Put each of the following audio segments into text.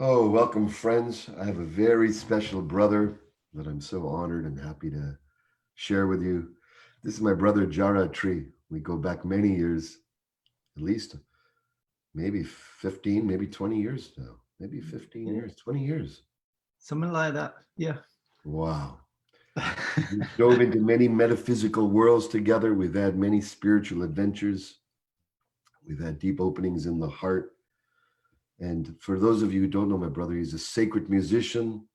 Oh, welcome, friends. I have a very special brother that I'm so honored and happy to share with you. This is my brother, Jarah Tree. We go back many years, at least maybe 15, maybe 20 years now. Maybe 15 Yeah, years, 20 years. something like that. Yeah. Wow. We dove into many metaphysical worlds together. We've had many spiritual adventures. We've had deep openings in the heart. And for those of you who don't know my brother, he's a sacred musician.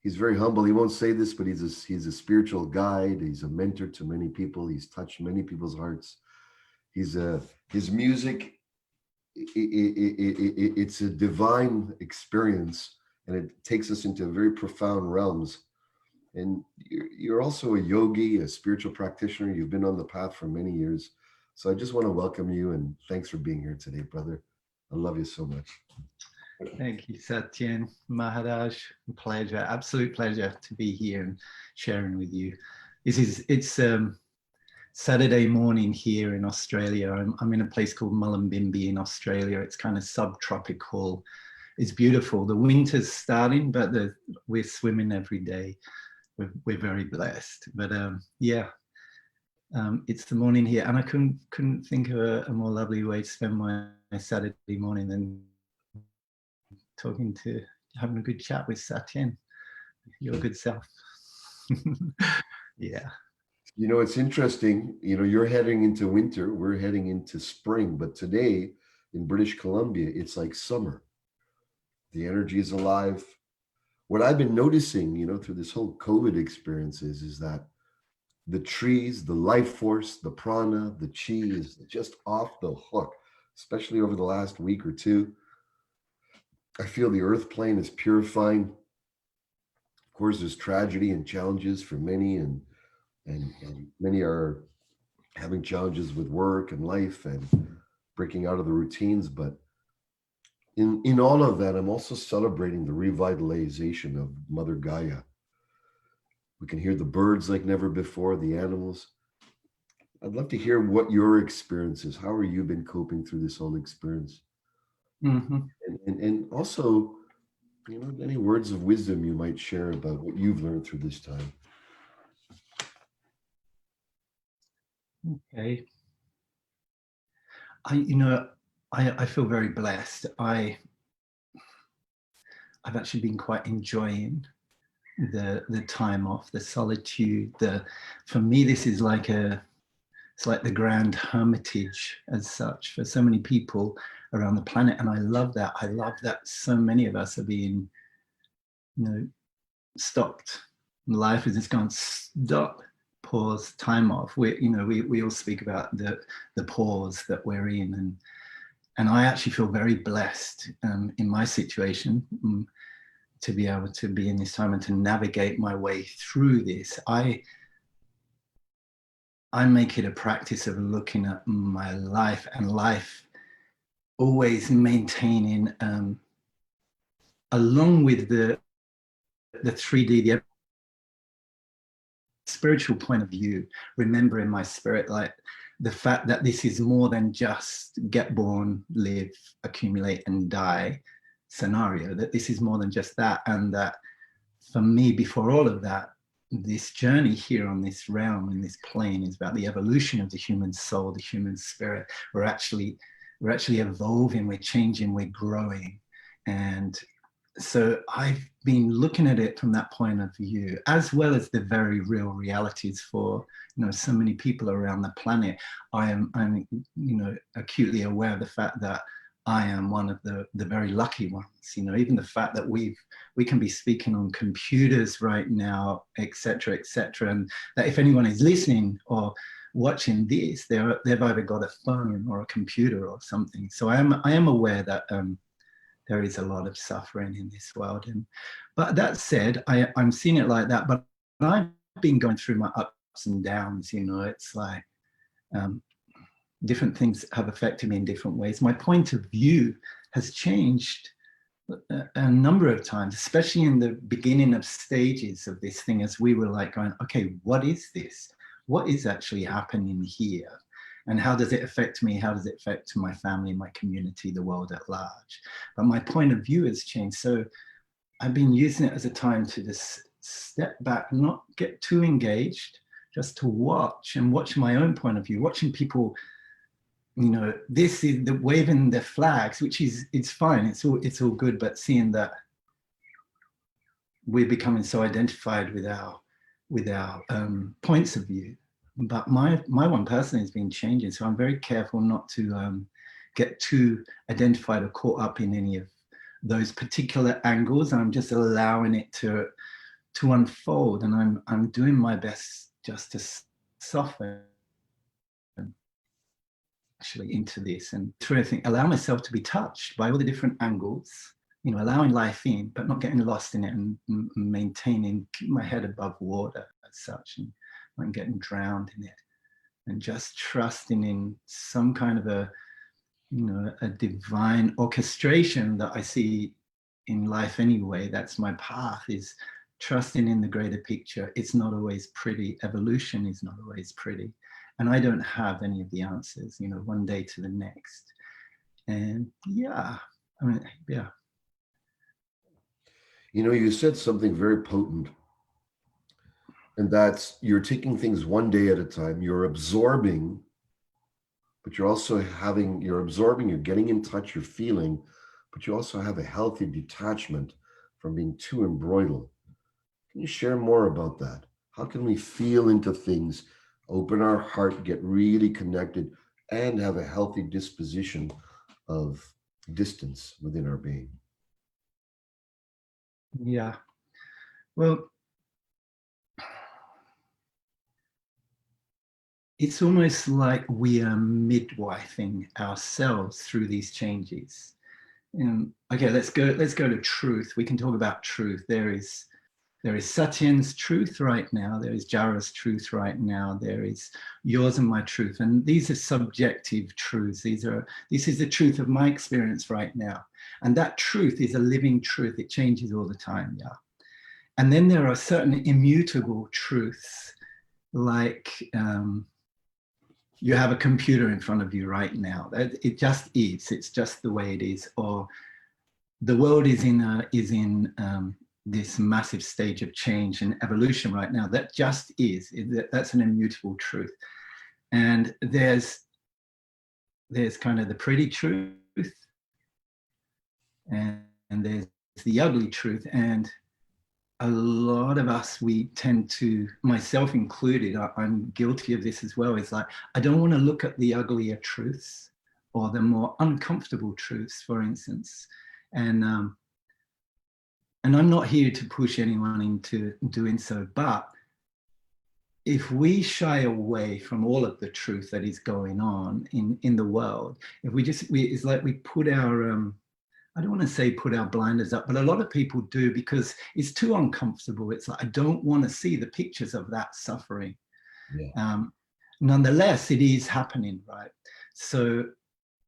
He's very humble. He won't say this, but he's a spiritual guide. He's a mentor to many people. He's touched many people's hearts. He's a his music. It's a divine experience, and it takes us into very profound realms. And you're also a yogi, a spiritual practitioner. You've been on the path for many years. So I just want to welcome you and thanks for being here today, brother. I love you so much. Thank you, Satyen Maharaj. Pleasure, absolute pleasure to be here and sharing with you. It's Saturday morning here in Australia. I'm in a place called Mullumbimby in Australia. It's kind of subtropical. It's beautiful. The winter's starting, but we're swimming every day. We're very blessed. But it's the morning here, and I couldn't think of a more lovely way to spend my Saturday morning than having a good chat with Satyen, your good self. Yeah. It's interesting. You're heading into winter, we're heading into spring, but today in British Columbia, it's like summer. The energy is alive. What I've been noticing, through this whole COVID experience is that the trees, the life force, the prana, the chi is just off the hook, especially over the last week or two. I feel the earth plane is purifying. Of course, there's tragedy and challenges for many, and many are having challenges with work and life and breaking out of the routines. But in all of that, I'm also celebrating the revitalization of Mother Gaia. We can hear the birds like never before, the animals. I'd love to hear what your experience is. How are you been coping through this whole experience? Mm-hmm. And also, any words of wisdom you might share about what you've learned through this time. Okay. I feel very blessed. I've actually been quite enjoying the time off, the solitude. For me, this is it's like the grand hermitage as such for so many people around the planet, and I love that. I love that so many of us are being, stopped. Life is just gone. Stop. Pause. Time off. We all speak about the pause that we're in, and I actually feel very blessed in my situation to be able to be in this time and to navigate my way through this. I make it a practice of looking at my life and life always maintaining, along with the 3D, the spiritual point of view, remembering my spirit, like the fact that this is more than just get born, live, accumulate, and die scenario, that this is more than just that. And that for me, before all of that, this journey here on this realm, in this plane, is about the evolution of the human soul, the human spirit. We're actually evolving, we're changing, we're growing. And so I've been looking at it from that point of view, as well as the very real realities for so many people around the planet. I'm acutely aware of the fact that I am one of the very lucky ones. Even the fact that we can be speaking on computers right now, etc., etc., and that if anyone is listening or watching this, they've either got a phone or a computer or something. So I am aware that there is a lot of suffering in this world. But that said, I'm seeing it like that. But I've been going through my ups and downs. It's like different things have affected me in different ways. My point of view has changed a number of times, especially in the beginning of stages of this thing, as we were like going, okay, what is this? What is actually happening here? And how does it affect me? How does it affect my family, my community, the world at large? But my point of view has changed. So I've been using it as a time to just step back, not get too engaged, just to watch and watch my own point of view, watching people, you know, this is the waving their flags, which is, it's fine, it's all good, but seeing that we're becoming so identified with our points of view. But my one personally has been changing, so I'm very careful not to get too identified or caught up in any of those particular angles. I'm just allowing it to unfold, and I'm doing my best just to soften actually into this and to think, allow myself to be touched by all the different angles, you know, allowing life in, but not getting lost in it, and maintaining, keep my head above water as such, and not getting drowned in it, and just trusting in some kind of a, you know, a divine orchestration that I see in life anyway. That's my path, is trusting in the greater picture. It's not always pretty. Evolution is not always pretty. And I don't have any of the answers, you know, one day to the next. And yeah, I mean, yeah. You know, you said something very potent, and that's you're taking things one day at a time. You're absorbing, but you're also having, you're absorbing, you're getting in touch, you're feeling, but you also have a healthy detachment from being too embroiled. Can you share more about that? How can we feel into things, open our heart, get really connected, and have a healthy disposition of distance within our being? Yeah. Well, it's almost like we are midwifing ourselves through these changes. Okay, let's go to truth. We can talk about truth. There is Satyan's truth right now. There is Jarah's truth right now. There is yours and my truth. And these are subjective truths. This is the truth of my experience right now. And that truth is a living truth. It changes all the time, yeah. And then there are certain immutable truths, like you have a computer in front of you right now. It just is. It's just the way it is. Or the world is in this massive stage of change and evolution right now. That just is. That's an immutable truth. And there's kind of the pretty truth, and there's the ugly truth. And a lot of us, we tend to, myself included, I'm guilty of this as well. It's like, I don't want to look at the uglier truths or the more uncomfortable truths, for instance. And I'm not here to push anyone into doing so, but if we shy away from all of the truth that is going on in the world, if it's like we put our, I don't want to say put our blinders up, but a lot of people do, because it's too uncomfortable. It's like, I don't want to see the pictures of that suffering. Yeah. Nonetheless, it is happening, right? So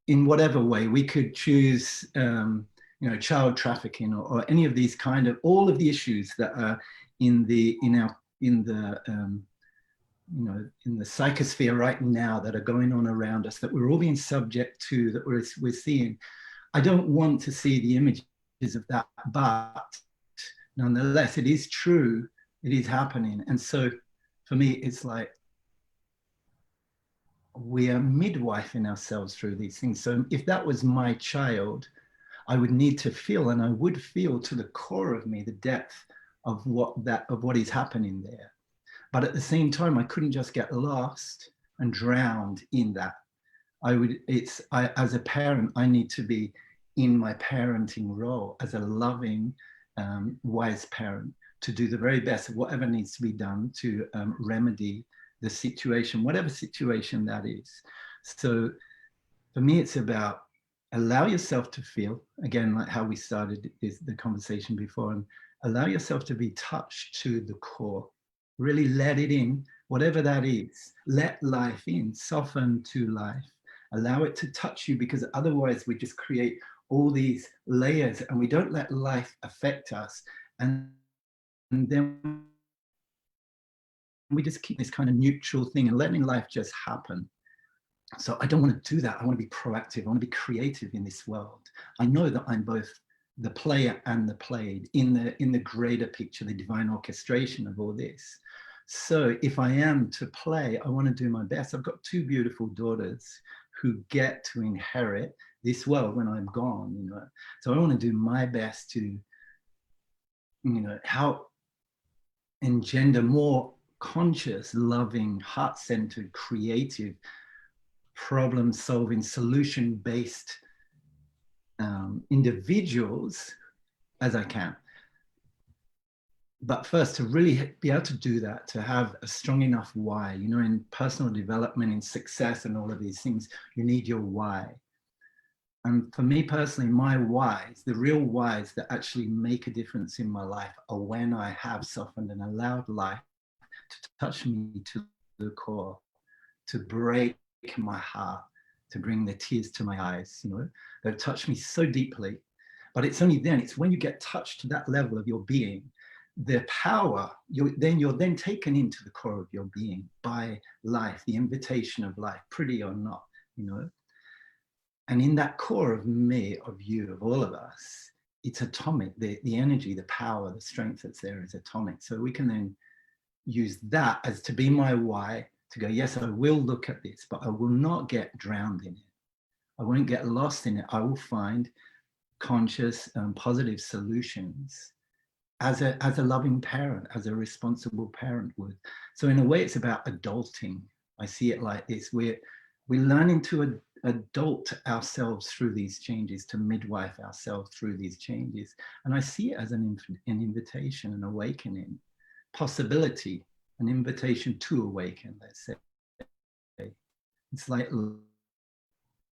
in whatever way, we could choose, you know, child trafficking or any of these kind of, all of the issues that are in the psychosphere right now, that are going on around us, that we're all being subject to, that we're seeing. I don't want to see the images of that, but nonetheless, it is true, it is happening. And so for me, it's like, we are midwifing ourselves through these things. So if that was my child, I would need to feel, and I would feel to the core of me, the depth of what is happening there. But at the same time, I couldn't just get lost and drowned in that. As a parent, I need to be in my parenting role as a loving, wise parent, to do the very best of whatever needs to be done to remedy the situation, whatever situation that is. So for me, it's about allow yourself to feel, again, like how we started the conversation before, and allow yourself to be touched to the core. Really let it in, whatever that is. Let life in, soften to life. Allow it to touch you, because otherwise we just create all these layers and we don't let life affect us. And then we just keep this kind of neutral thing and letting life just happen. So I don't want to do that. I want to be proactive. I want to be creative in this world. I know that I'm both the player and the played in the greater picture, the divine orchestration of all this. So if I am to play, I want to do my best. I've got two beautiful daughters who get to inherit this world when I'm gone, you know. So I want to do my best to, you know, help engender more conscious, loving, heart-centered, creative, problem-solving, solution-based individuals as I can. But first, to really be able to do that, to have a strong enough why, you know, in personal development, in success and all of these things, you need your why. And for me personally, my whys, the real whys that actually make a difference in my life are when I have softened and allowed life to touch me to the core, to break my heart, to bring the tears to my eyes, you know, that touch me so deeply. But it's only then, it's when you get touched to that level of your being, the power, you're then taken into the core of your being by life, the invitation of life, pretty or not, you know. And in that core of me, of you, of all of us, it's atomic. The energy, the power, the strength that's there is atomic. So we can then use that as to be my why, to go, yes, I will look at this, but I will not get drowned in it. I won't get lost in it. I will find conscious and positive solutions as a loving parent, as a responsible parent would. So in a way, it's about adulting. I see it like this. We're learning to adult ourselves through these changes, to midwife ourselves through these changes. And I see it as an invitation, an awakening, possibility, an invitation to awaken, let's say. It's like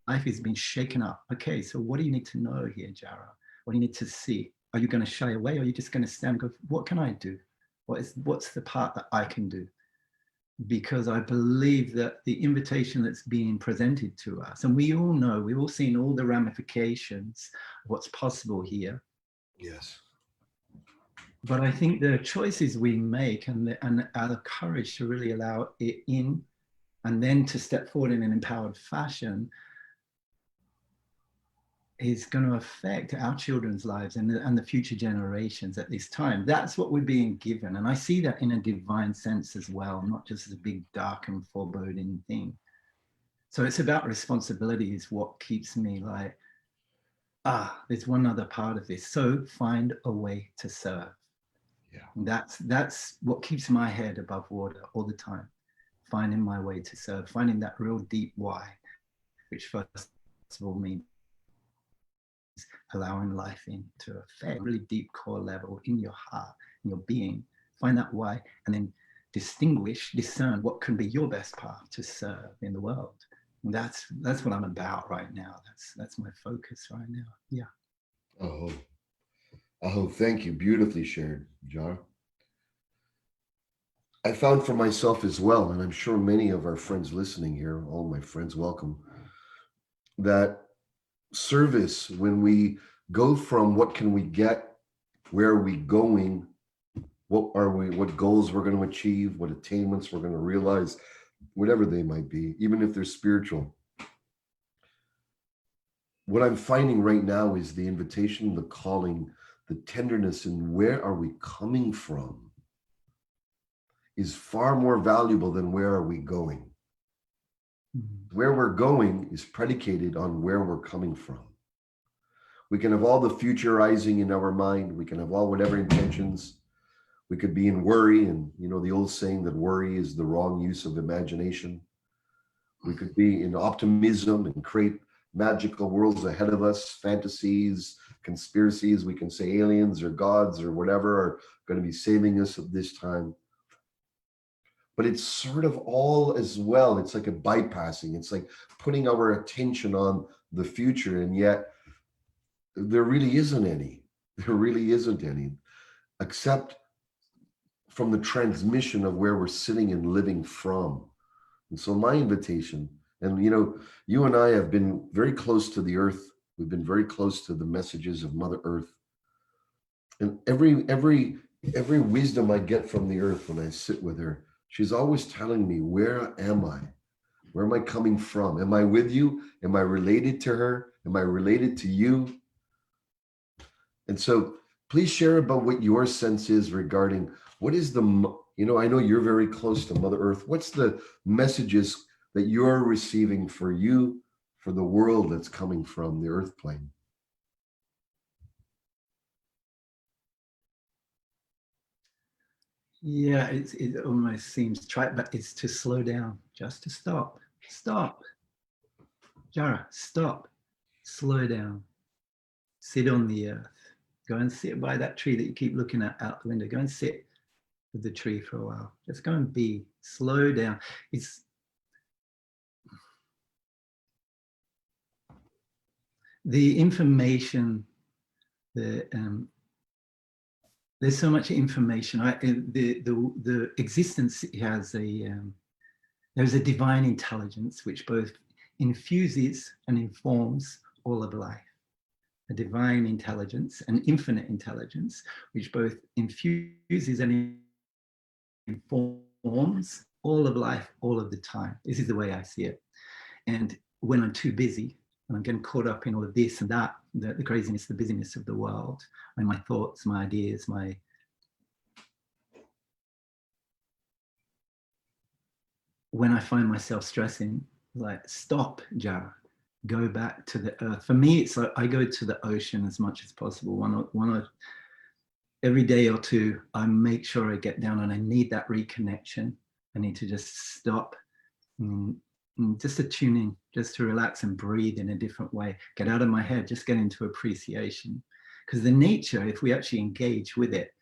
life is being shaken up. Okay, so what do you need to know here, Jarah? What do you need to see? Are you going to shy away, or are you just going to stand and go, what can I do? What's the part that I can do? Because I believe that the invitation that's being presented to us, and we all know, we've all seen all the ramifications of what's possible here. Yes. But I think the choices we make and our courage to really allow it in, and then to step forward in an empowered fashion, is going to affect our children's lives and the future generations at this time. That's what we're being given. And I see that in a divine sense as well, not just as a big, dark and foreboding thing. So it's about responsibility is what keeps me like, there's one other part of this. So find a way to serve. Yeah. That's what keeps my head above water all the time. Finding my way to serve, finding that real deep why, which first of all means allowing life into a fair, really deep core level in your heart, in your being. Find that why, and then discern what can be your best path to serve in the world. And that's what I'm about right now. That's my focus right now. Yeah. Oh, thank you. Beautifully shared, Jarah. I found for myself as well, and I'm sure many of our friends listening here, all my friends, welcome, that service, when we go from what can we get, where are we going, what goals we're going to achieve, what attainments we're going to realize, whatever they might be, even if they're spiritual. What I'm finding right now is the invitation, the calling, the tenderness, and where are we coming from is far more valuable than where are we going. Mm-hmm. Where we're going is predicated on where we're coming from. We can have all the futurizing in our mind. We can have all whatever intentions. We could be in worry, and you know the old saying that worry is the wrong use of imagination. We could be in optimism and create magical worlds ahead of us, fantasies, conspiracies. We can say aliens or gods or whatever are going to be saving us at this time. But it's sort of all as well. It's like a bypassing. It's like putting our attention on the future, and yet there really isn't any. There really isn't any, except from the transmission of where we're sitting and living from. And so my invitation, and you know, you and I have been very close to the earth. We've been very close to the messages of Mother Earth. And every wisdom I get from the earth when I sit with her, she's always telling me, where am I? Where am I coming from? Am I with you? Am I related to her? Am I related to you? And so please share about what your sense is regarding what is the, I know you're very close to Mother Earth. What's the messages that you're receiving for you, for the world that's coming from the earth plane? Yeah, it almost seems trite, but it's to slow down, just to stop. Stop. Jarah, stop. Slow down. Sit on the earth. Go and sit by that tree that you keep looking at out the window. Go and sit with the tree for a while. Just go and be. Slow down. It's the information, there's so much information. The existence has there's a divine intelligence which both infuses and informs all of life. A divine intelligence, an infinite intelligence, which both infuses and informs all of life all of the time. This is the way I see it. And when I'm too busy, and I'm getting caught up in all of this and that, the craziness, the busyness of the world, and my thoughts, my ideas, when I find myself stressing, like, stop, Jarah, go back to the earth. For me, it's like I go to the ocean as much as possible. Every day or two, I make sure I get down, and I need that reconnection. I need to just stop, just to tune in, just to relax and breathe in a different way. Get out of my head, just get into appreciation. Because the nature, if we actually engage with it,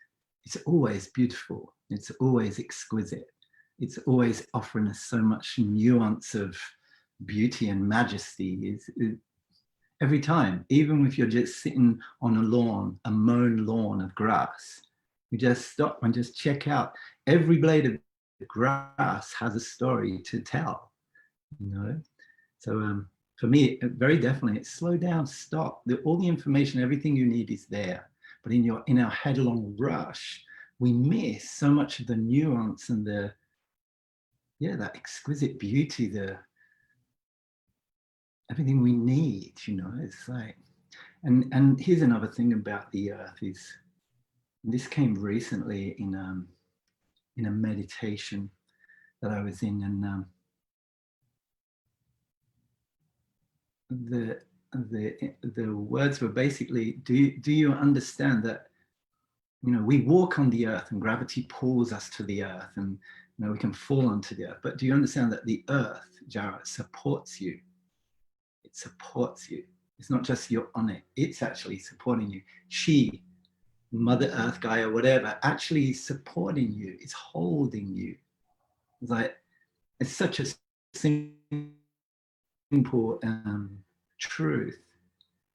it's always beautiful. It's always exquisite. It's always offering us so much nuance of beauty and majesty. Every time, even if you're just sitting on a lawn, a mown lawn of grass, you just stop and just check out. Every blade of grass has a story to tell, So for me, very definitely, it's slow down, stop. All the information, everything you need is there. But in our headlong rush, we miss so much of the nuance and that exquisite beauty, everything we need, it's like, and here's another thing about the earth is, this came recently in a meditation that I was in, and the words were basically, do you understand that, we walk on the earth and gravity pulls us to the earth, and we can fall onto the earth, but do you understand that the earth, Jarah, supports you? It supports you. It's not just you're on it, it's actually supporting you. She, Mother Earth, Gaia, whatever, actually is supporting you. It's holding you. It's like, it's such a simple truth.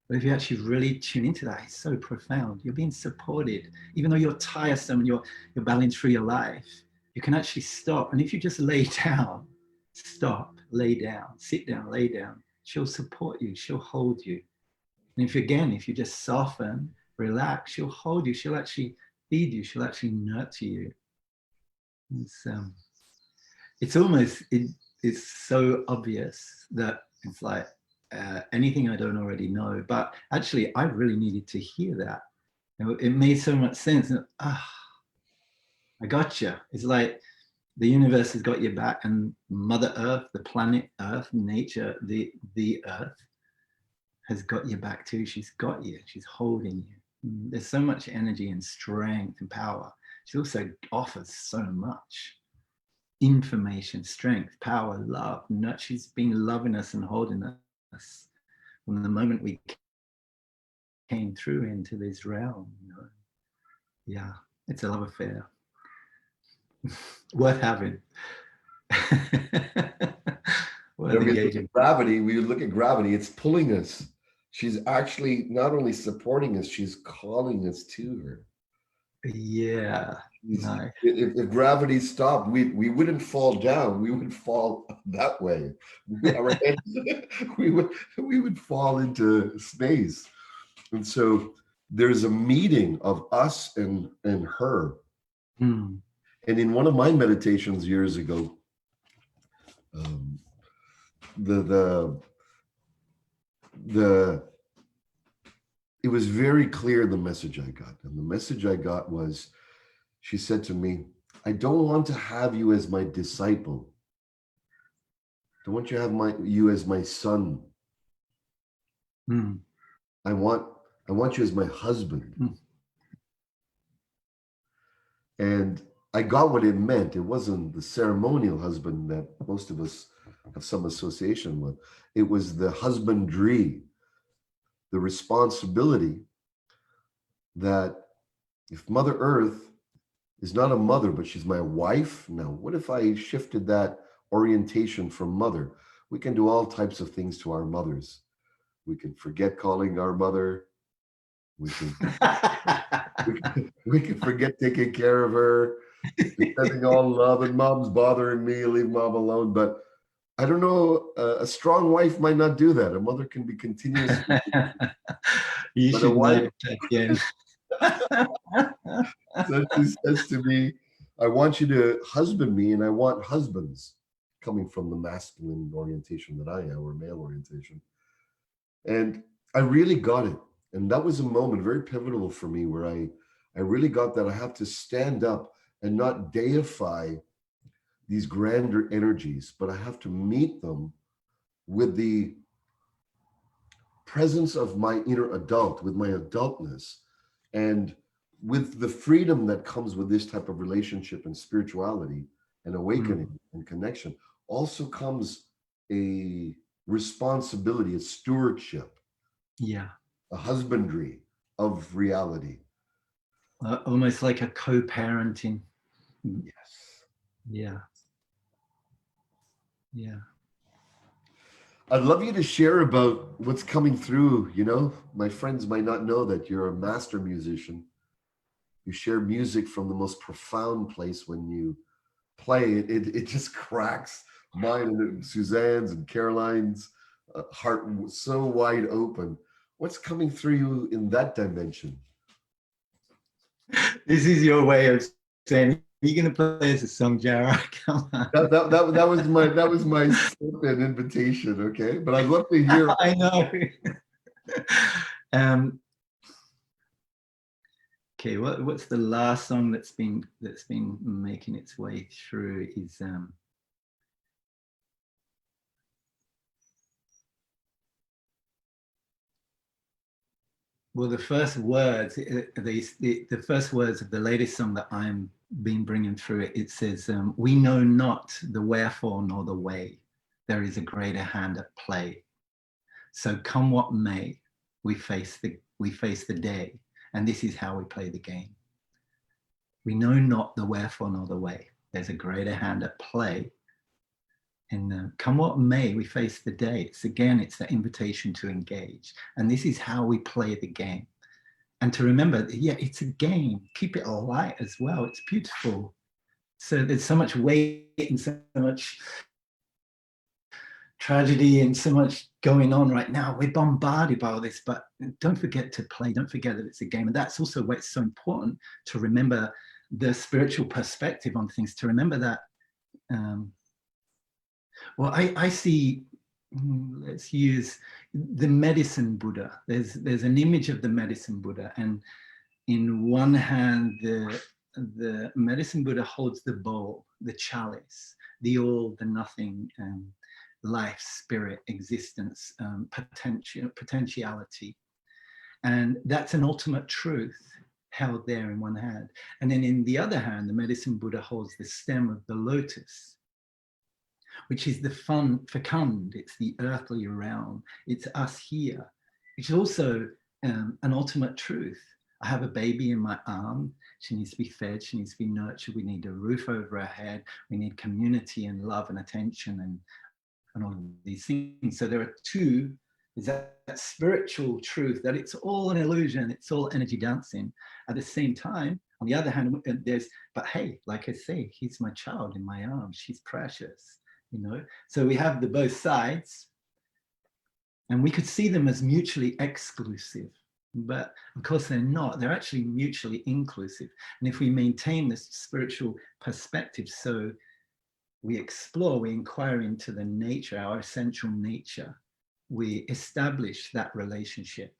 But if you actually really tune into that, it's so profound. You're being supported. Even though you're tiresome and you're battling through your life, you can actually stop. And if you just lay down, stop, lay down, sit down, lay down, she'll support you, she'll hold you. And if you just soften, relax, she'll hold you, she'll actually feed you, she'll actually nurture you. It's almost, it's so obvious that it's like anything I don't already know, but actually I really needed to hear that. It made so much sense. I gotcha. It's like the universe has got your back, and Mother Earth, the planet Earth, nature, the Earth has got your back too. She's got you. She's holding you. There's so much energy and strength and power. She also offers so much information, strength, power, love. She's been loving us and holding us from the moment we came through into this realm. Yeah, it's a love affair. Worth having. Worth engaging. Gravity, we look at gravity, it's pulling us. She's actually not only supporting us, she's calling us to her. Yeah. Nice. If gravity stopped, we wouldn't fall down. We would fall that way. we would fall into space. And so there's a meeting of us and her. And in one of my meditations years ago, the it was very clear the message I got. And the message I got was, she said to me, I don't want to have you as my disciple. I don't want you to have you as my son. Mm. I want you as my husband. Mm. And I got what it meant. It wasn't the ceremonial husband that most of us have some association with. It was the husbandry, the responsibility that if Mother Earth is not a mother, but she's my wife, now what if I shifted that orientation from mother? We can do all types of things to our mothers. We can forget calling our mother. We can we can forget taking care of her, sending all love, and mom's bothering me, leave mom alone. But I don't know, a strong wife might not do that. A mother can be continuously. You But a should wife, note again. so she says to me, I want you to husband me, and I want husbands coming from the masculine orientation that I am, or male orientation. And I really got it. And that was a moment very pivotal for me where I really got that I have to stand up and not deify these grander energies, but I have to meet them with the presence of my inner adult, with my adultness, and with the freedom that comes with this type of relationship and spirituality and awakening and connection. Also comes a responsibility, a stewardship, Yeah. a husbandry of reality. Almost like a co-parenting. Yes. Yeah. Yeah. I'd love you to share about what's coming through. You know, my friends might not know that you're a master musician. You share music from the most profound place. When you play it, it just cracks mine and Suzanne's and Caroline's heart so wide open. What's coming through you in that dimension? This is your way of saying, are you going to play us a song, Jarah? Come on. That was my slip and invitation. Okay, but I'd love to hear. I know. Okay, what's the last song that's been making its way through is well, the first words of the latest song that I'm been bringing through it says, we know not the wherefore nor the way, there is a greater hand at play. So come what may, we face the day, and this is how we play the game. We know not the wherefore nor the way, there's a greater hand at play. And come what may, we face the day. It's the invitation to engage. And this is how we play the game. And to remember, yeah, it's a game. Keep it light as well. It's beautiful. So there's so much weight and so much tragedy and so much going on right now. We're bombarded by all this, but don't forget to play. Don't forget that it's a game. And that's also why it's so important to remember the spiritual perspective on things, to remember that well, I see, let's use the medicine Buddha. There's an image of the medicine Buddha, and in one hand, the medicine Buddha holds the bowl, the chalice, the all, the nothing, life, spirit, existence, potentiality. And that's an ultimate truth held there in one hand. And then in the other hand, the medicine Buddha holds the stem of the lotus, which is the fecund, it's the earthly realm, it's us here, which is also an ultimate truth. I have a baby in my arm, she needs to be fed, she needs to be nurtured, we need a roof over our head, we need community and love and attention and all of these things. So there are two, is that spiritual truth that it's all an illusion, it's all energy dancing. At the same time, on the other hand, there's, but hey, like I say, he's my child in my arms, she's precious. You know, so we have the both sides, and we could see them as mutually exclusive, but of course they're not. They're actually mutually inclusive. And if we maintain this spiritual perspective, so we explore, we inquire into the nature, our essential nature. We establish that relationship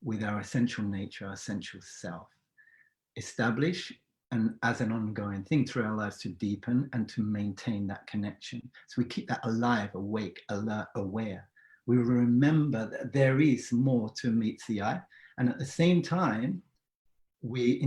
with our essential nature, our essential self. Establish, and as an ongoing thing through our lives, to deepen and to maintain that connection. So we keep that alive, awake, alert, aware. We remember that there is more to meet the eye. And at the same time, we're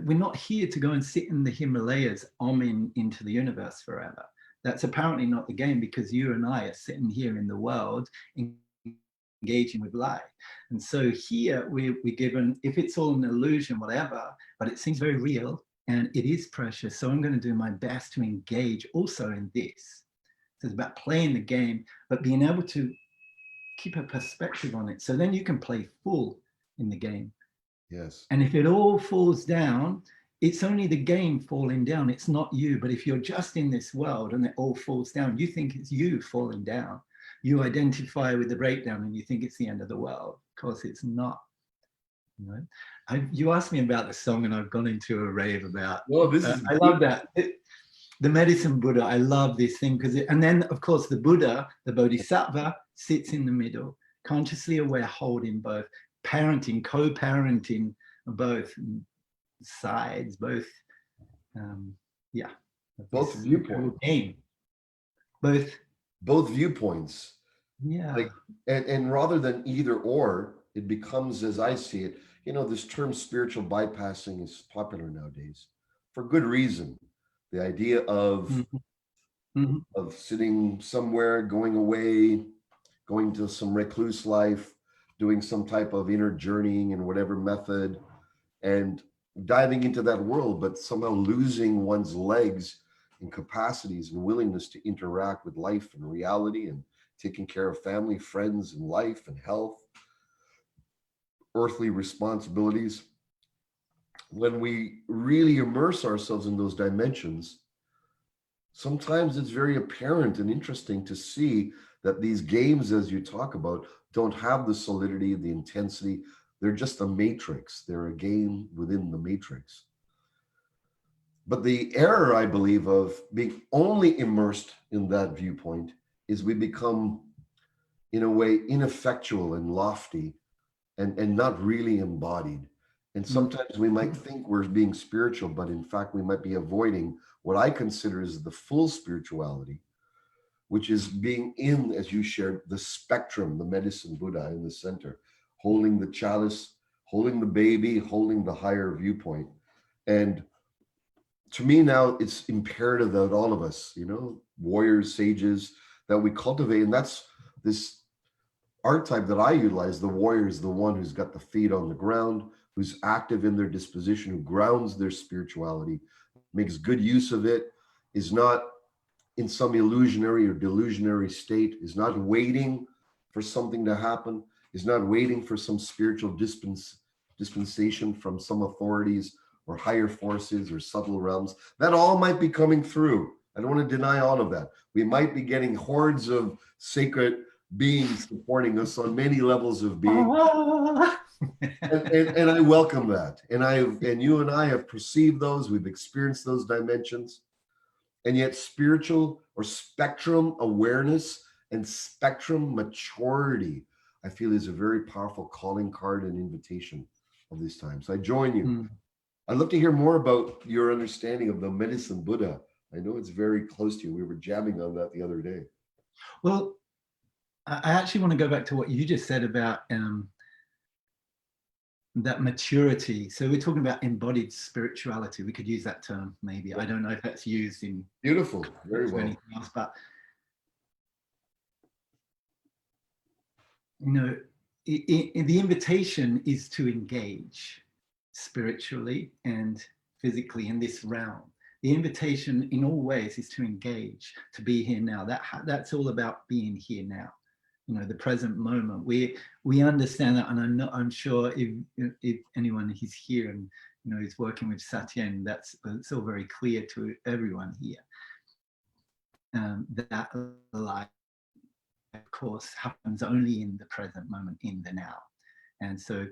not here to go and sit in the Himalayas oming into the universe forever. That's apparently not the game, because you and I are sitting here in the world engaging with life. And so here we're given, if it's all an illusion, whatever, but it seems very real and it is precious. So I'm going to do my best to engage also in this. So it's about playing the game, but being able to keep a perspective on it. So then you can play full in the game. Yes. And if it all falls down, it's only the game falling down. It's not you. But if you're just in this world and it all falls down, you think it's you falling down. You identify with the breakdown and you think it's the end of the world. Of course, it's not. You know? You asked me about the song, and I've gone into a rave about. Well, this is I love that. The medicine Buddha. I love this thing because, and then of course the Buddha, the Bodhisattva, sits in the middle, consciously aware, holding both, parenting, co-parenting both sides, both. Both viewpoints. Game. Both viewpoints. Yeah. Like, and rather than either or, it becomes, as I see it, you know, this term spiritual bypassing is popular nowadays for good reason. The idea of of sitting somewhere, going away, going to some recluse life, doing some type of inner journeying in whatever method, and diving into that world, but somehow losing one's legs and capacities and willingness to interact with life and reality and taking care of family, friends, and life and health, earthly responsibilities. When we really immerse ourselves in those dimensions, sometimes it's very apparent and interesting to see that these games, as you talk about, don't have the solidity, the intensity. They're just a matrix. They're a game within the matrix. But the error, I believe, of being only immersed in that viewpoint is we become, in a way, ineffectual and lofty and not really embodied. And sometimes we might think we're being spiritual, but in fact, we might be avoiding what I consider is the full spirituality, which is being in, as you shared, the spectrum, the medicine Buddha in the center, holding the chalice, holding the baby, holding the higher viewpoint. And to me now, it's imperative that all of us, you know, warriors, sages, that we cultivate. And that's this archetype that I utilize. The warrior is the one who's got the feet on the ground, who's active in their disposition, who grounds their spirituality, makes good use of it, is not in some illusionary or delusionary state, is not waiting for something to happen, is not waiting for some spiritual dispensation from some authorities or higher forces or subtle realms. That all might be coming through. I don't want to deny all of that. We might be getting hordes of sacred beings supporting us on many levels of being. And I welcome that. And you and I have perceived those, we've experienced those dimensions. And yet spiritual or spectrum awareness and spectrum maturity, I feel, is a very powerful calling card and invitation of this time. So I join you. I'd love to hear more about your understanding of the medicine Buddha. I know it's very close to you. We were jamming on that the other day. Well, I actually want to go back to what you just said about that maturity. So we're talking about embodied spirituality. We could use that term, maybe. I don't know if that's used in beautiful, very well. Anything else, but you know, the invitation is to engage spiritually and physically in this realm. The invitation, in all ways, is to engage, to be here now. That's all about being here now. You know, the present moment. We understand that, and I'm sure if anyone is here and you know is working with Satyen, it's all very clear to everyone here. That life, of course, happens only in the present moment, in the now. And so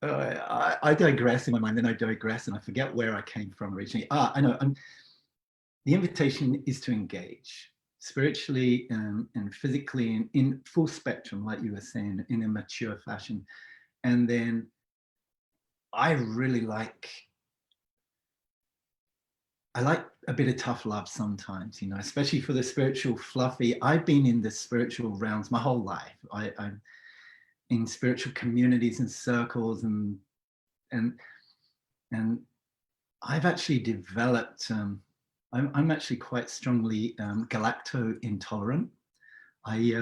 I digress in my mind, then I digress and I forget where I came from originally. I know. the invitation is to engage spiritually and physically in full spectrum, like you were saying, in a mature fashion. And then I really like a bit of tough love sometimes, you know, especially for the spiritual fluffy. I've been in the spiritual realms my whole life. I'm in spiritual communities and circles, and I've actually developed. I'm actually quite strongly galacto intolerant. I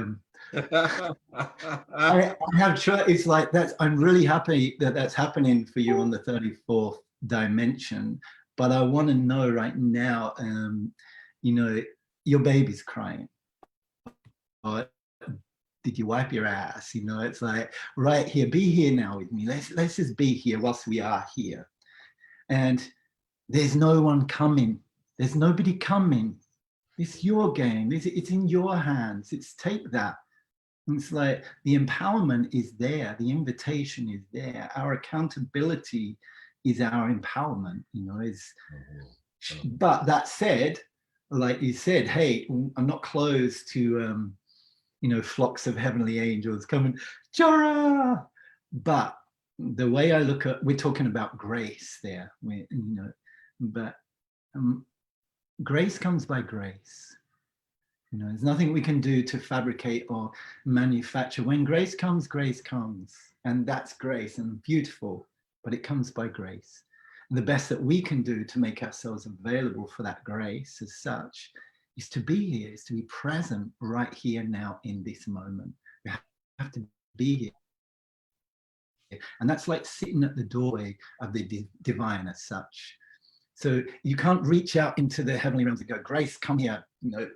have tried. It's like that's. I'm really happy that that's happening for you on the 34th dimension. But I want to know right now, you know, your baby's crying. Or did you wipe your ass? You know, it's like right here, be here now with me. Let's just be here whilst we are here. And there's no one coming. There's nobody coming. It's your game. It's in your hands. It's take that. It's like the empowerment is there. The invitation is there. Our accountability is our empowerment, you know, but that said, like you said, hey, I'm not closed to, you know, flocks of heavenly angels coming, Jarah. But the way I look at, we're talking about grace there, you know, but grace comes by grace. You know, there's nothing we can do to fabricate or manufacture. When grace comes, and that's grace and beautiful, but it comes by grace. And the best that we can do to make ourselves available for that grace as such is to be here, is to be present right here now in this moment. We have to be here. And that's like sitting at the doorway of the divine as such. So you can't reach out into the heavenly realms and go, Grace, come here, you know,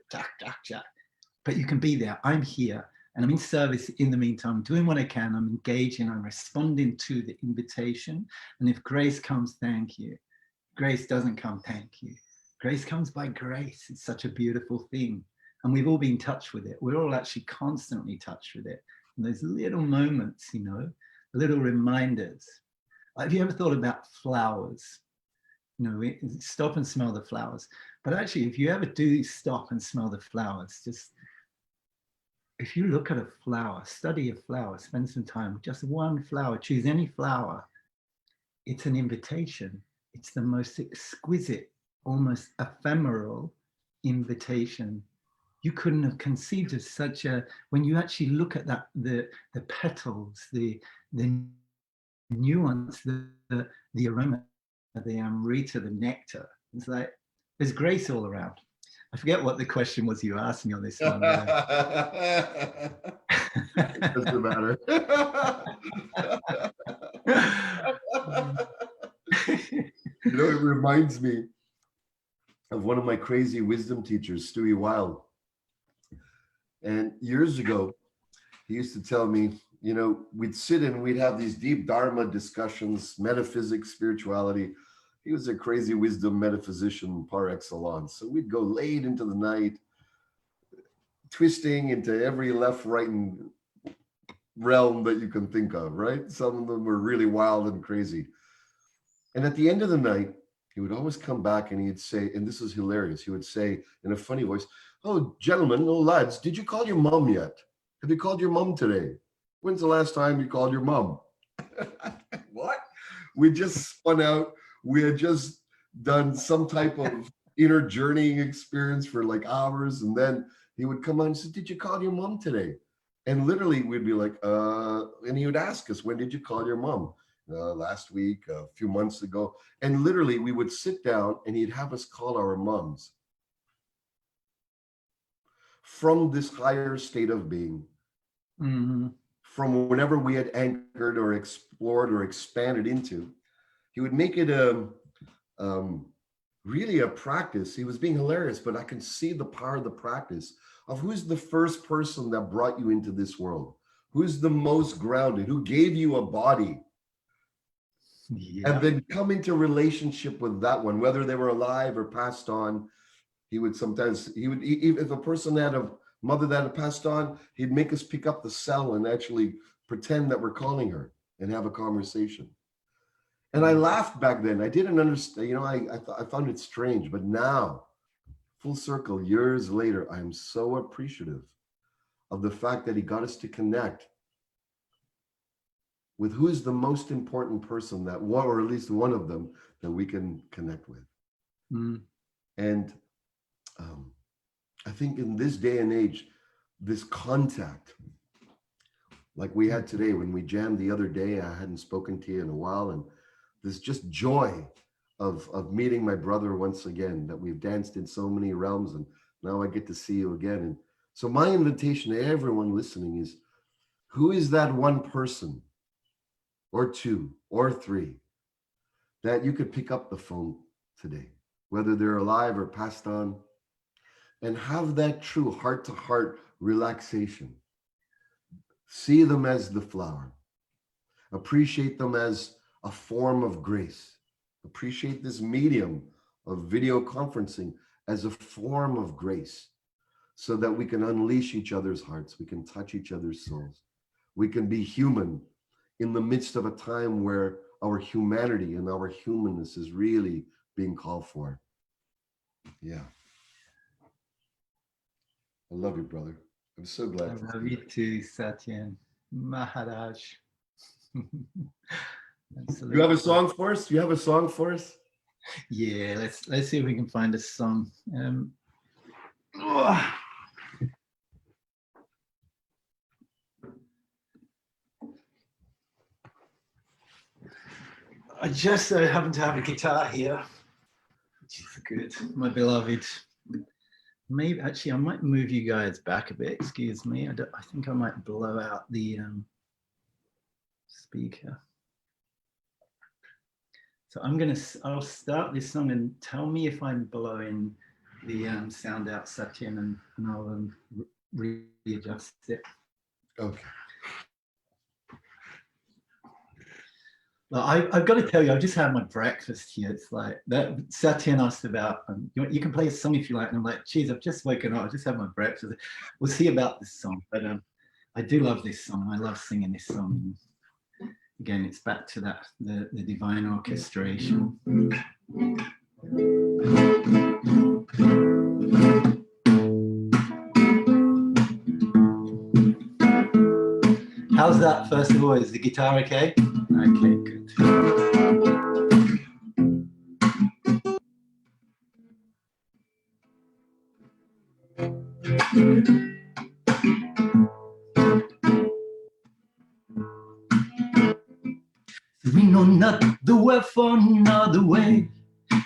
but you can be there. I'm here and I'm in service in the meantime, I'm doing what I can. I'm engaging, I'm responding to the invitation. And if grace comes, thank you. Grace doesn't come, thank you. Grace comes by grace. It's such a beautiful thing. And we've all been touched with it. We're all actually constantly touched with it. And those little moments, you know, little reminders. Have you ever thought about flowers? You know, stop and smell the flowers. But actually, if you ever do stop and smell the flowers, just if you look at a flower, study a flower, spend some time, just one flower, choose any flower. It's an invitation. It's the most exquisite, almost ephemeral invitation. You couldn't have conceived of such a, when you actually look at that, the petals, the nuance, the aroma, the amrita, the nectar. It's like, there's grace all around. I forget what the question was you asked me on this one. It doesn't matter. You know, it reminds me of one of my crazy wisdom teachers, Stewie Wild. And years ago, he used to tell me, you know, we'd sit and we'd have these deep Dharma discussions, metaphysics, spirituality. He was a crazy wisdom metaphysician par excellence. So we'd go late into the night, twisting into every left, right, and realm that you can think of, right? Some of them were really wild and crazy. And at the end of the night, he would always come back and he'd say, and this is hilarious, he would say in a funny voice, oh, gentlemen, oh, lads, did you call your mom yet? Have you called your mom today? When's the last time you called your mom? What? We just spun out. We had just done some type of inner journeying experience for like hours. And then he would come on and say, did you call your mom today? And literally we'd be like, and he would ask us, when did you call your mom? Last week, a few months ago. And literally we would sit down and he'd have us call our moms from this higher state of being. Mm-hmm. From whenever we had anchored or explored or expanded into. He would make it really a practice. He was being hilarious, but I can see the power of the practice of who's the first person that brought you into this world, who's the most grounded, who gave you a body. Yeah. And then come into relationship with that one, whether they were alive or passed on. He would sometimes, if a person had a mother that had passed on, he'd make us pick up the cell and actually pretend that we're calling her and have a conversation. And I laughed back then. I didn't understand, you know, I found it strange, but now full circle, years later, I'm so appreciative of the fact that he got us to connect with who is the most important person that one, or at least one of them, that we can connect with. And I think in this day and age, this contact, like we had today when we jammed the other day, I hadn't spoken to you in a while, and this just joy of meeting my brother once again, that we've danced in so many realms, and now I get to see you again. And so my invitation to everyone listening is, who is that one person or two or three that you could pick up the phone today, whether they're alive or passed on, and have that true heart-to-heart relaxation? See them as the flower. Appreciate them as a form of grace. Appreciate this medium of video conferencing as a form of grace, so that we can unleash each other's hearts. We can touch each other's souls. We can be human in the midst of a time where our humanity and our humanness is really being called for. Yeah. I love you, brother. I'm so glad. I love you too, Satyen Maharaj. You have a song for us? You have a song for us? Yeah, let's see if we can find a song. I just happen to have a guitar here, which is good, my beloved. Maybe actually I might move you guys back a bit. Excuse me. I think I might blow out the speaker. So I'll start this song and tell me if I'm blowing the sound out, Satyen, and I'll readjust it. Okay. Well, I've got to tell you, I've just had my breakfast here. It's like that. Satyen asked about, you can play a song if you like. And I'm like, geez, I've just woken up. I just had my breakfast. We'll see about this song. But I do love this song. I love singing this song. Again, it's back to that, the divine orchestration. How's that, first of all? Is the guitar okay? Okay, good. We know not the way for another way.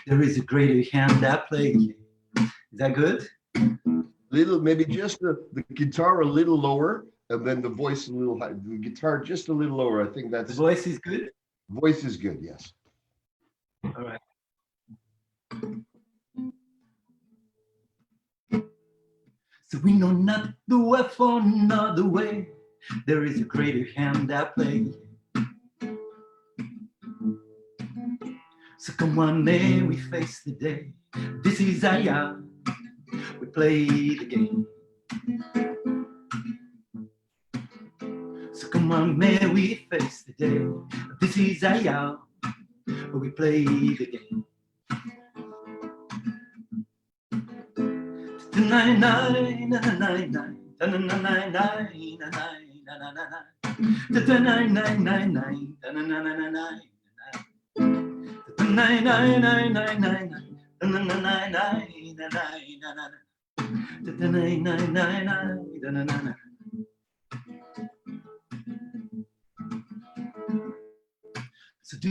There is a greater hand at play. Is that good? Little, maybe just the guitar a little lower, and then the voice a little high. The guitar just a little lower. I think that's. The voice is good? Voice is good, yes. All right. So we know not the way for another way. There is a greater hand at play. So come on, may we face the day. This is Aya. We play the game. So come on, may we face the day. This is Aya. We play the game. Nine nine nine nine nine nine nine nine nine nine nine nine nine. So do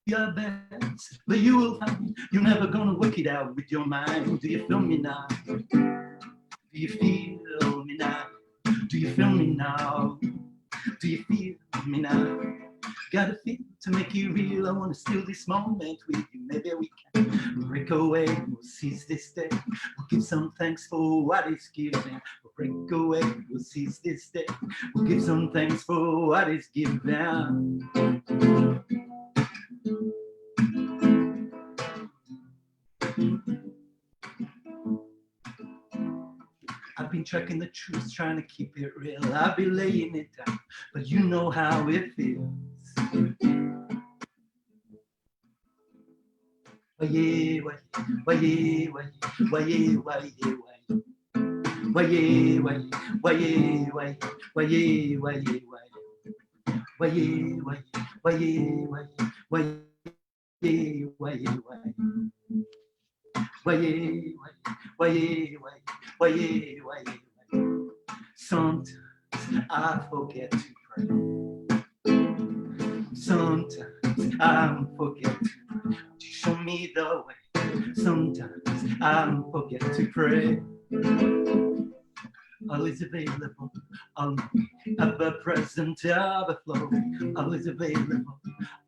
your best, but you will find you're never gonna work it out with your mind. Do you feel me now? Do you feel me now? Do you feel me now? Do you feel me now? Gotta feel to make you real. I wanna steal this moment with you. Maybe we can break away. We'll seize this day. We'll give some thanks for what is given. We'll break away. We'll seize this day. We'll give some thanks for what is given. I've been tracking the truth, trying to keep it real. I've been laying it down, but you know how it feels. Waye, waye, waye, waye, waye, waye. Waye, waye, waye, waye, waye, waye, waye. Waye, waye, waye, waye, waye, waye, waye. Waye, waye, waye, waye, waye, waye. Sometimes I forget to pray. Sometimes I forget to pray. To show me the way. Sometimes I forget to pray. Always available, ever present, ever flowing. Always available,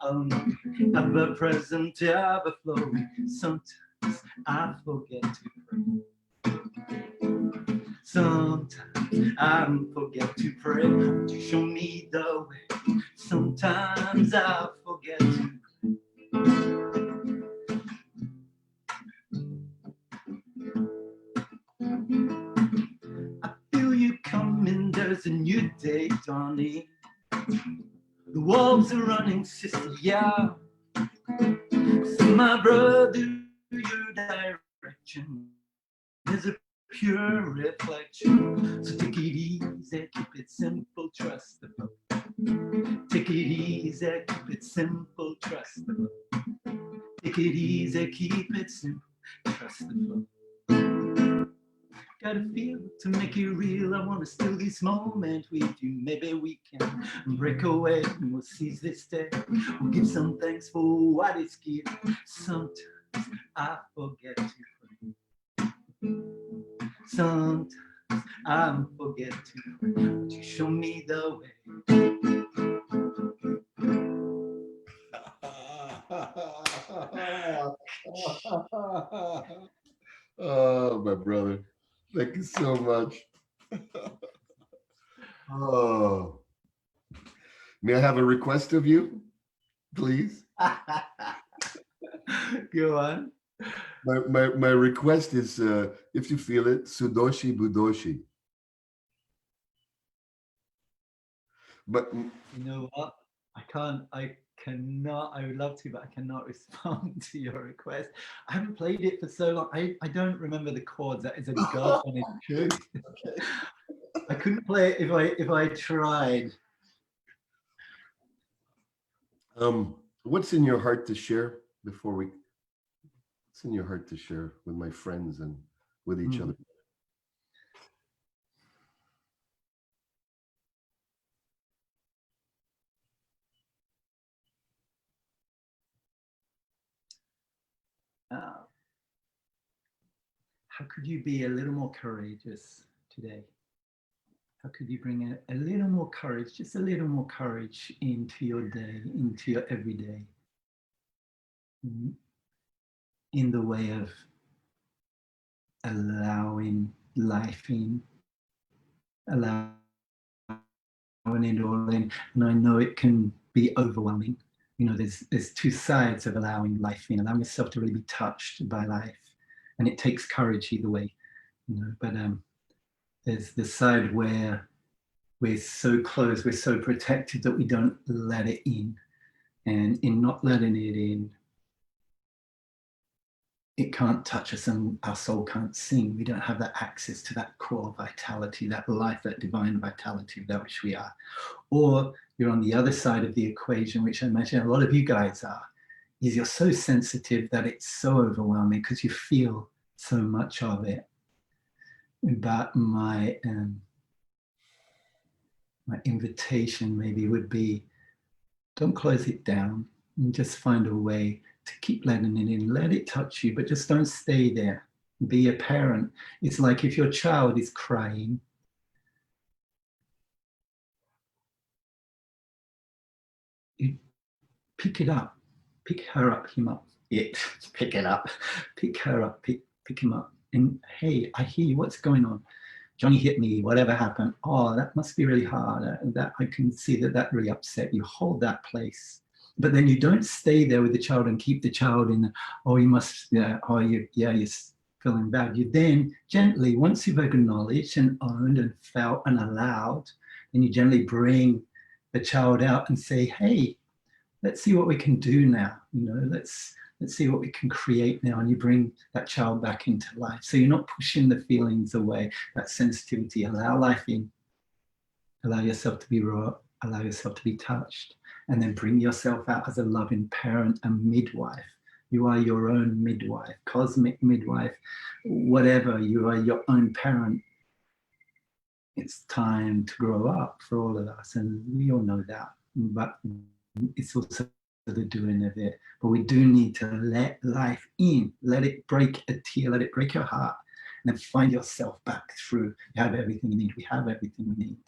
ever present, ever flowing. Sometimes I forget to pray. Sometimes I forget to pray. To show me the way. Sometimes I forget to pray. Feel you coming, there's a new day dawning. The wolves are running, sister, yeah. So my brother, your direction is a pure reflection. So take it easy, keep it simple, trust the flow. Take it easy, keep it simple, trust the flow. Take it easy, keep it simple, trust the flow. Got a feel to make it real. I want to steal this moment with you. Maybe we can break away and we'll seize this day. We'll give some thanks for what it's given. Sometimes I forget to pray. Sometimes I forget to pray. But you show me the way. Oh, my brother. Thank you so much. Oh, may I have a request of you, please? Go on. My request is, if you feel it, Sudoshi Budoshi. But You know what? I cannot, I would love to, but I cannot respond to your request. I haven't played it for so long. I don't remember the chords. That is a God honest truth. I couldn't play it if I tried. What's in your heart to share before we? What's in your heart to share with my friends and with each other? How could you be a little more courageous today? How could you bring a little more courage, just a little more courage into your day, into your everyday, in the way of allowing life in, allowing it all in. And I know it can be overwhelming. You know, there's two sides of allowing life in, allowing yourself to really be touched by life. And it takes courage either way, you know, but there's the side where we're so close, we're so protected that we don't let it in. And in not letting it in, it can't touch us and our soul can't sing. We don't have that access to that core vitality, that life, that divine vitality without which we are. Or you're on the other side of the equation, which I imagine a lot of you guys are, is you're so sensitive that it's so overwhelming because you feel so much of it. But my invitation maybe would be, don't close it down and just find a way to keep letting it in. Let it touch you, but just don't stay there. Be a parent. It's like if your child is crying, you pick it up, pick her up, him up, pick it up, pick her up, pick him up. And hey, I hear you, what's going on? Johnny hit me, whatever happened. Oh, that must be really hard. That I can see that really upset you. Hold that place. But then you don't stay there with the child and keep the child in, oh, you must, you're feeling bad. You then gently, once you've acknowledged and owned and felt and allowed, then you gently bring the child out and say, hey, let's see what we can do now. You know, let's let's see what we can create now. And you bring that child back into life. So you're not pushing the feelings away, that sensitivity. Allow life in. Allow yourself to be raw. Allow yourself to be touched. And then bring yourself out as a loving parent and midwife. You are your own midwife, cosmic midwife, whatever. You are your own parent. It's time to grow up for all of us. And we all know that. But it's also the doing of it. But we do need to let life in. Let it break a tear. Let it break your heart. And then find yourself back through. You have everything you need. We have everything we need.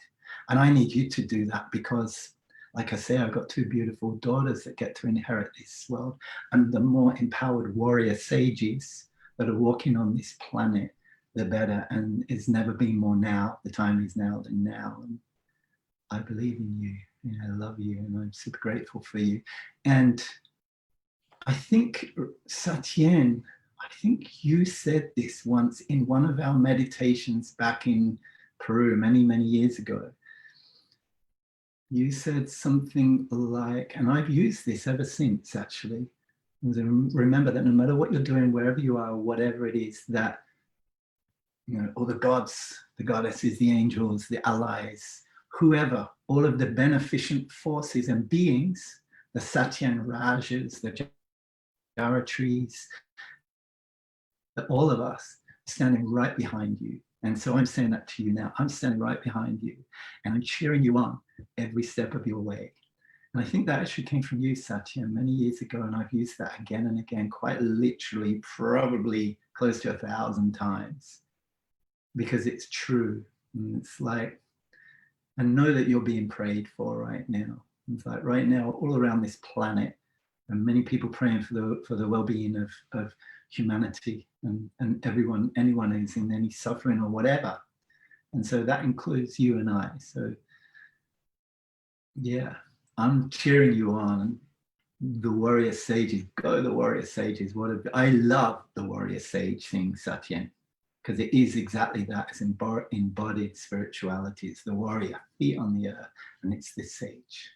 And I need you to do that because, like I say, I've got two beautiful daughters that get to inherit this world. And the more empowered warrior sages that are walking on this planet, the better. And it's never been more now. The time is now than now. And I believe in you. And I love you. And I'm super grateful for you. And I think, Satyen, I think you said this once in one of our meditations back in Peru many, many years ago. You said something like, and I've used this ever since actually, remember that no matter what you're doing, wherever you are, whatever it is, that, you know, all the gods, the goddesses, the angels, the allies, whoever, all of the beneficent forces and beings, the Satyan Rajas, the Jarah trees, all of us standing right behind you. And so I'm saying that to you now. I'm standing right behind you and I'm cheering you on every step of your way. And I think that actually came from you, Satya, many years ago. And I've used that again and again, quite literally, probably close to 1,000 times, because it's true. And it's like, I know that you're being prayed for right now. It's like right now, all around this planet, and many people praying for the well-being of humanity and everyone, anyone who's in any suffering or whatever. And so that includes you and I. So yeah, I'm cheering you on. The warrior sages, go the warrior sages. I love the warrior sage thing, Satyen, because it is exactly that. It's embodied spirituality. It's the warrior, feet on the earth, and it's the sage.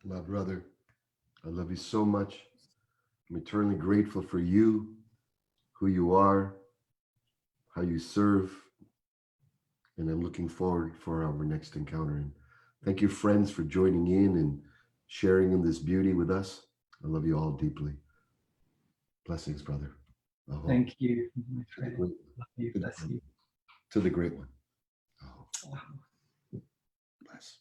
My brother, I love you so much. I'm eternally grateful for you, who you are, how you serve, and I'm looking forward for our next encounter. And thank you, friends, for joining in and sharing in this beauty with us. I love you all deeply. Blessings, brother. Thank you, my friend. Love you. Bless you. To the great one. Bless.